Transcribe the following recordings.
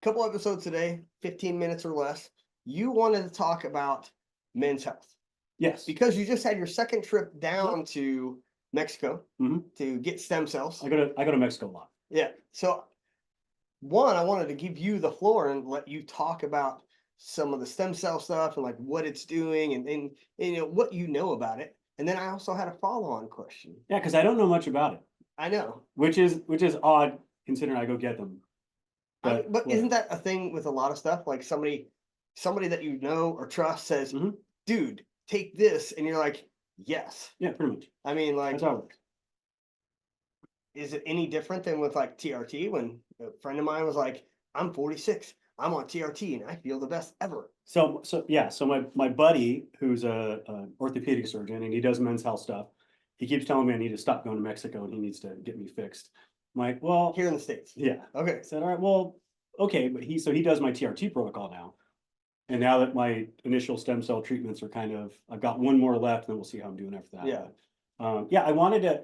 couple episodes today, 15 minutes or less. You wanted to talk about men's health Yes. because you just had your second trip down to Mexico to get stem cells. I go to Mexico a lot. Yeah. So one, I wanted to give you the floor and let you talk about some of the stem cell stuff and like what it's doing and you know what you know about it. And then I also had a follow-on question. Yeah, because I don't know much about it. I know. Which is odd considering I go get them. But isn't that a thing with a lot of stuff? Like somebody that you know or trust says, dude, take this, and you're like, yes. Yeah, pretty much. I mean, like, that's how it works. Is it any different than with like TRT when a friend of mine was like, I'm 46, I'm on TRT and I feel the best ever. So my buddy who's a orthopedic surgeon and he does men's health stuff, he keeps telling me I need to stop going to Mexico and he needs to get me fixed. I'm like, well, here in the States. Yeah. Okay. I said, all right, well, okay, but he does my TRT protocol now. And now that my initial stem cell treatments are I've got one more left, and then we'll see how I'm doing after that. Yeah. But, I wanted to.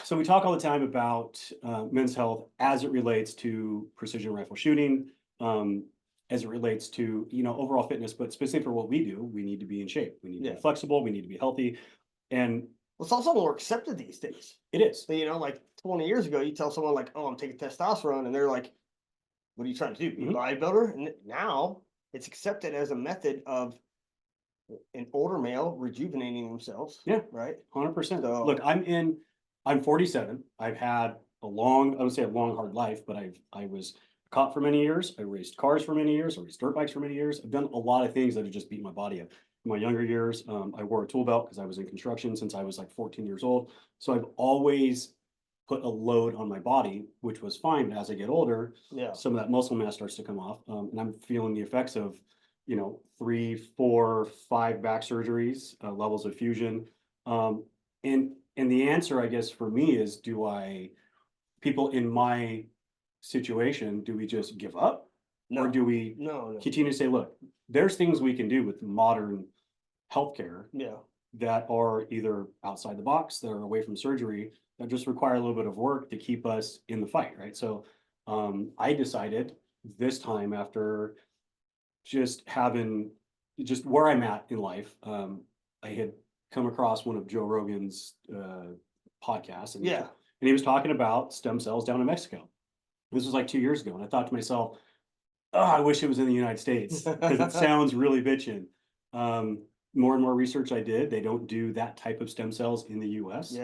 So we talk all the time about men's health as it relates to precision rifle shooting, as it relates to overall fitness, but specifically for what we do, we need to be in shape. We need to be flexible. We need to be healthy, and it's also more accepted these days. It is. So, like 20 years ago, you tell someone like, "Oh, I'm taking testosterone," and they're like, "What are you trying to do? Be a bodybuilder?" And now it's accepted as a method of an older male rejuvenating themselves. Yeah. Right. 100%. So, look, I'm 47. I've had I would say a long, hard life, but I was a cop for many years. I raced cars for many years. I raced dirt bikes for many years. I've done a lot of things that have just beat my body up. In my younger years, I wore a tool belt because I was in construction since I was like 14 years old. So I've always put a load on my body, which was fine. But as I get older, some of that muscle mass starts to come off. And I'm feeling the effects of, 3, 4, 5 back surgeries, levels of fusion. And the answer, I guess, for me is, people in my situation, do we just give up? no. Or do we continue to say, look, there's things we can do with modern healthcare that are either outside the box, that are away from surgery, that just require a little bit of work to keep us in the fight, right? So I decided this time, after just where I'm at in life, I had come across one of Joe Rogan's podcasts, and he was talking about stem cells down in Mexico. This was like 2 years ago, and I thought to myself, oh, I wish it was in the United States because it sounds really bitchin'. More and more research I did, they don't do that type of stem cells in the US.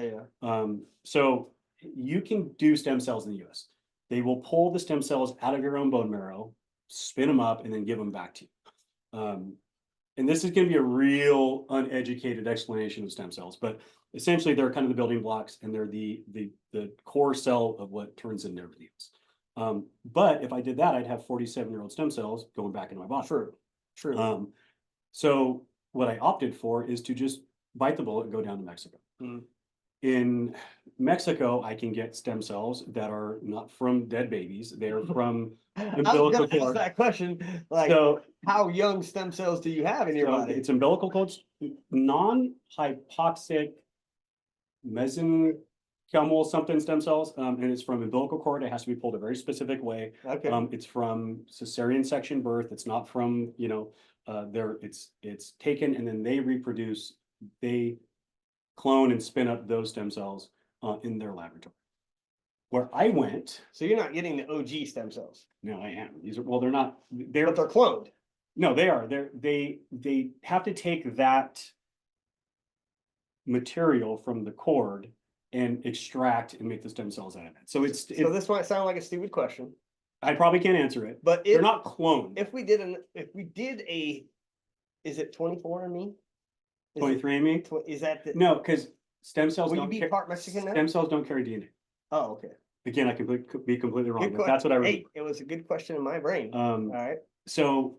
So you can do stem cells in the US. They will pull the stem cells out of your own bone marrow, spin them up, and then give them back to you. And this is going to be a real uneducated explanation of stem cells, but essentially they're kind of the building blocks, and they're the core cell of what turns into everything else. But if I did that, I'd have 47-year-old stem cells going back into my body. True. So what I opted for is to just bite the bullet and go down to Mexico. In Mexico, I can get stem cells that are not from dead babies. They're from umbilical cord. Ask that question. Like, so, how young stem cells do you have in your body? It's umbilical cord, non-hypoxic mesenchymal something stem cells, and it's from umbilical cord. It has to be pulled a very specific way. Okay. It's from cesarean section birth. It's not from it's taken and then they reproduce. They clone and spin up those stem cells in their laboratory. Where I went. So you're not getting the OG stem cells. No, I am. They're not. But they're cloned. No, they are. They have to take that material from the cord and extract and make the stem cells out of it. So this might sound like a stupid question. I probably can't answer it, but they're not cloned. If we did is it 24andMe? 23andMe? Is that no? Because stem cells. Will you be part Mexican now? Stem cells don't carry DNA. Oh, okay. Again, I could be completely wrong, but that's what I remember. Hey, it was a good question in my brain. All right. So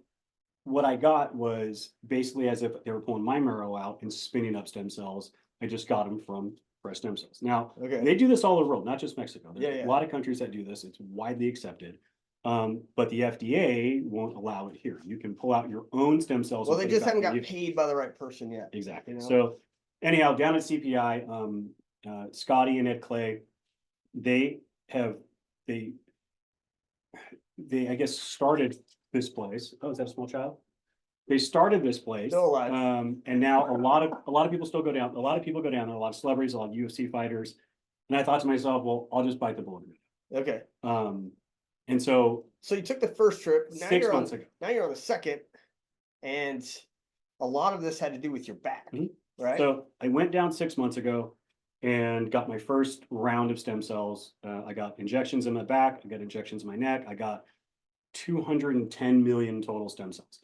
what I got was basically as if they were pulling my marrow out and spinning up stem cells. I just got them from fresh stem cells. Now, they do this all over the world, not just Mexico. There's a lot of countries that do this. It's widely accepted. But the FDA won't allow it here. You can pull out your own stem cells. Well, they just haven't got paid by the right person yet. Exactly. So anyhow, down at CPI, Scotty and Ed Clay, they, I guess, started this place. Oh, is that a small child? They started this place. Still alive. And now a lot of people still go down. A lot of people go down there, a lot of celebrities, a lot of UFC fighters. And I thought to myself, well, I'll just bite the bullet. Okay. And so you took the first trip. Now 6 you're months on, ago. Now you're on the second, and a lot of this had to do with your back, right? So I went down 6 months ago and got my first round of stem cells. I got injections in my back. I got injections in my neck. I got 210 million total stem cells.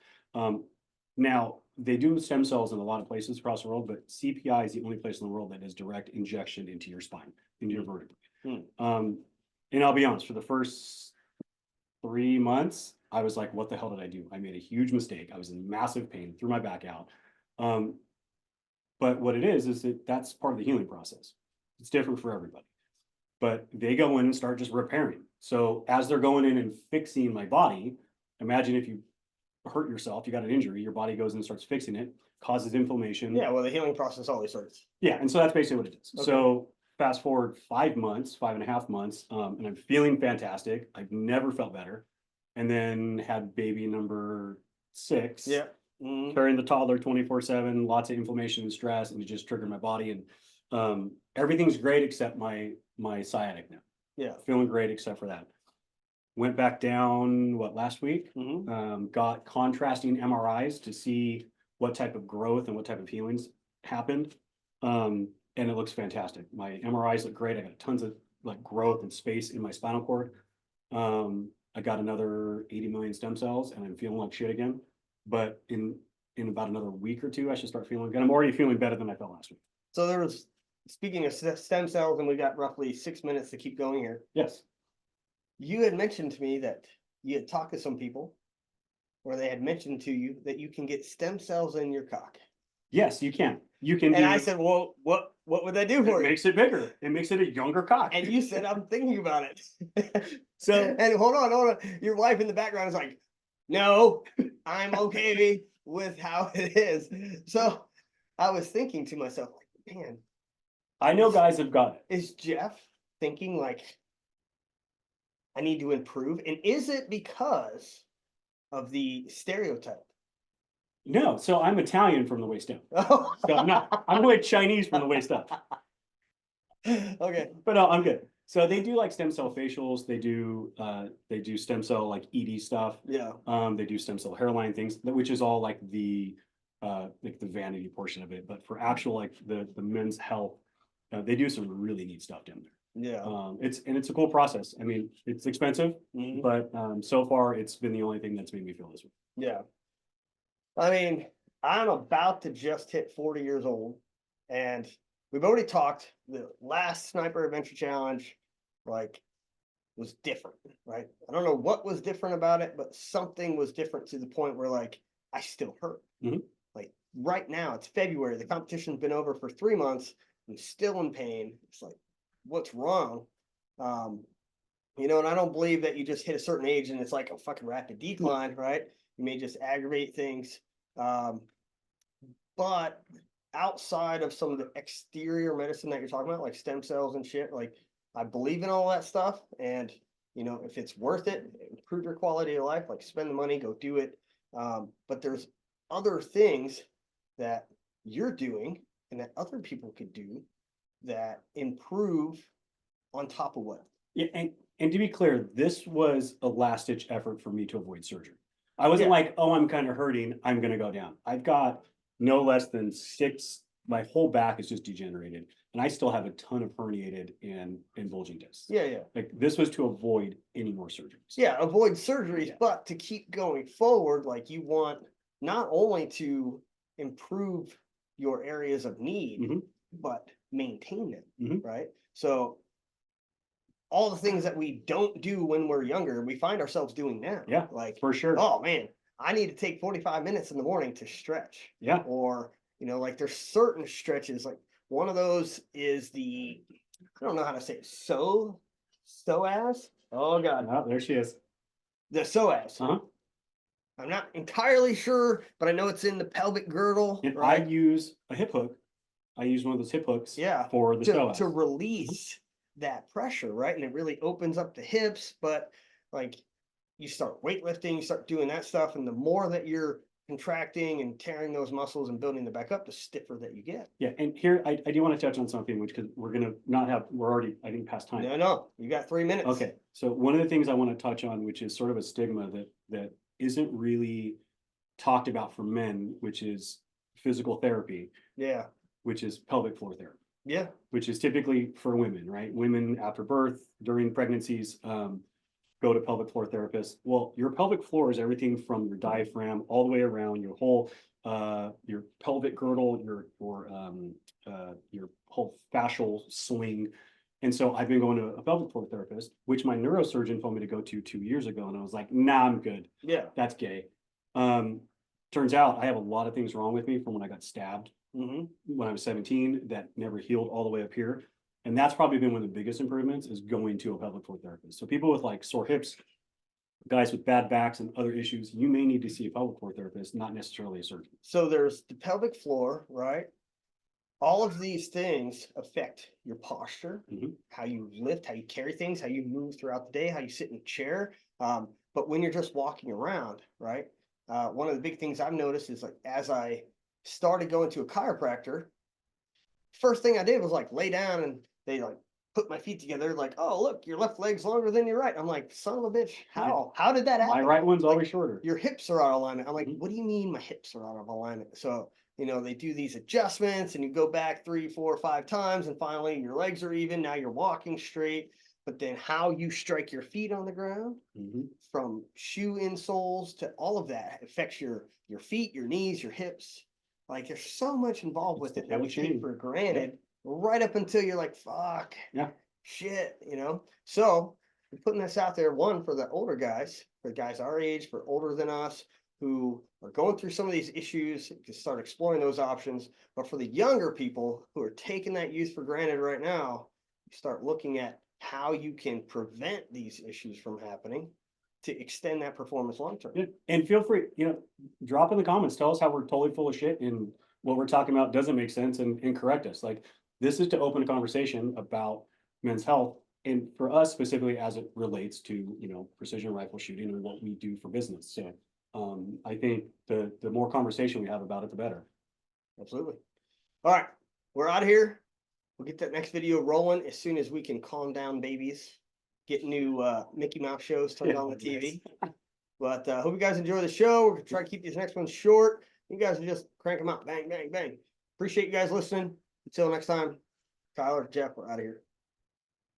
Now, they do stem cells in a lot of places across the world, but CPI is the only place in the world that is direct injection into your spine, into your vertebrae. And I'll be honest, for the first 3 months, I was like, what the hell did I do? I made a huge mistake. I was in massive pain, threw my back out. But what it is that that's part of the healing process. It's different for everybody. But they go in and start just repairing. So as they're going in and fixing my body, imagine if you hurt yourself, you got an injury, your body goes in and starts fixing it, causes inflammation. Yeah, well, the healing process always starts. Yeah, and so that's basically what it is. Okay. So fast forward 5 months, 5.5 months, and I'm feeling fantastic. I've never felt better. And then had baby number 6. Yeah. Carrying the toddler 24/7, lots of inflammation and stress, and it just triggered my body. And everything's great except my sciatic now. Yeah. Feeling great except for that. Went back down, last week? Got contrasting MRIs to see what type of growth and what type of healings happened. And it looks fantastic. My MRIs look great. I got tons of growth and space in my spinal cord. I got another 80 million stem cells and I'm feeling like shit again. But in about another week or two, I should start feeling good. I'm already feeling better than I felt last week. So there was, speaking of stem cells, and we got roughly 6 minutes to keep going here. Yes. You had mentioned to me that you had talked to some people where they had mentioned to you that you can get stem cells in your cock. Yes, you can. You can. And I said, well, what would that do for you? It makes it bigger. It makes it a younger cock. And you said, I'm thinking about it. So, and hold on. Your wife in the background is like, no, I'm okay with how it is. So I was thinking to myself, like, man, I know guys have got it. Is Jeph thinking like, I need to improve? And is it because of the stereotype? No, so I'm Italian from the waist down. Oh. So I'm like Chinese from the waist up. Okay. But no, I'm good. So they do stem cell facials. They do stem cell ED stuff. Yeah. They do stem cell hairline things, which is all the vanity portion of it. But for actual the men's health, they do some really neat stuff down there. Yeah. It's a cool process. I mean, it's expensive, but so far it's been the only thing that's made me feel this way. Yeah. I mean, I'm about to just hit 40 years old, and we've already talked. The last Sniper Adventure Challenge, was different, right? I don't know what was different about it, but something was different to the point where I still hurt. Right now, it's February. The competition's been over for 3 months. I'm still in pain. It's what's wrong? And I don't believe that you just hit a certain age and it's like a fucking rapid decline, right? You may just aggravate things. But outside of some of the exterior medicine that you're talking about, like stem cells and shit, I believe in all that stuff. And, if it's worth it, improve your quality of life, spend the money, go do it. But there's other things that you're doing and that other people could do that improve on top of what? Yeah, and to be clear, this was a last-ditch effort for me to avoid surgery. I wasn't oh, I'm kind of hurting, I'm going to go down. I've got no less than 6, my whole back is just degenerated, and I still have a ton of herniated and bulging discs. Yeah. This was to avoid any more surgeries. Yeah, avoid surgeries, but to keep going forward, you want not only to improve your areas of need, but maintain them, right? So all the things that we don't do when we're younger, we find ourselves doing now. Yeah, for sure. Oh man, I need to take 45 minutes in the morning to stretch. Yeah. Or, there's certain stretches, one of those is I don't know how to say it, psoas. Oh God. Oh, there she is. The psoas. I'm not entirely sure, but I know it's in the pelvic girdle. And right? I use a hip hook. I use one of those hip hooks for the psoas. To release that pressure, right? And it really opens up the hips, but you start weightlifting, you start doing that stuff, and the more that you're contracting and tearing those muscles and building them back up, the stiffer that you get. Yeah, and here I do want to touch on something, which because we're already, I think, past time. No, you got 3 minutes. Okay, so one of the things I want to touch on, which is sort of a stigma that isn't really talked about for men, which is physical therapy. Yeah. Which is pelvic floor therapy. Yeah. Which is typically for women, right? Women after birth, during pregnancies, go to pelvic floor therapists. Well, your pelvic floor is everything from your diaphragm all the way around your whole, your pelvic girdle, your whole fascial swing. And so I've been going to a pelvic floor therapist, which my neurosurgeon told me to go to 2 years ago. And I was like, nah, I'm good. Yeah. That's gay. Turns out I have a lot of things wrong with me from when I got stabbed when I was 17 that never healed all the way up here. And that's probably been one of the biggest improvements, is going to a pelvic floor therapist. So people with like sore hips, guys with bad backs and other issues, you may need to see a pelvic floor therapist, not necessarily a surgeon. So there's the pelvic floor, right? All of these things affect your posture, how you lift, how you carry things, how you move throughout the day, how you sit in a chair. But when you're just walking around, right? One of the big things I've noticed is, like, as I started going to a chiropractor, first thing I did was like lay down, and they like put my feet together, like, oh, look, your left leg's longer than your right. I'm like, son of a bitch, how? How did that happen? My right one's like, always shorter. Your hips are out of alignment. I'm like, what do you mean my hips are out of alignment? So, you know, they do these adjustments and you go back 3, 4, 5 times, and finally your legs are even. Now you're walking straight. But then how you strike your feet on the ground, from shoe insoles to all of that, affects your feet, your knees, your hips. Like, there's so much involved with it that we take for granted, right up until you're like, fuck, shit, you know? So we're putting this out there, one, for the older guys, for guys our age, for older than us, who are going through some of these issues, to start exploring those options. But for the younger people who are taking that youth for granted right now, you start looking at how you can prevent these issues from happening to extend that performance long term. Yeah. And feel free, drop in the comments, tell us how we're totally full of shit and what we're talking about doesn't make sense, and correct us. Like, this is to open a conversation about men's health, and for us specifically as it relates to, precision rifle shooting and what we do for business. So I think the more conversation we have about it, the better. Absolutely. All right, we're out of here. We'll get that next video rolling as soon as we can calm down babies, get new Mickey Mouse shows turned on the TV. But hope you guys enjoy the show. We're going to try to keep these next ones short. You guys will just crank them out. Bang, bang, bang. Appreciate you guys listening. Until next time, Tyler, Jeph, we're out of here.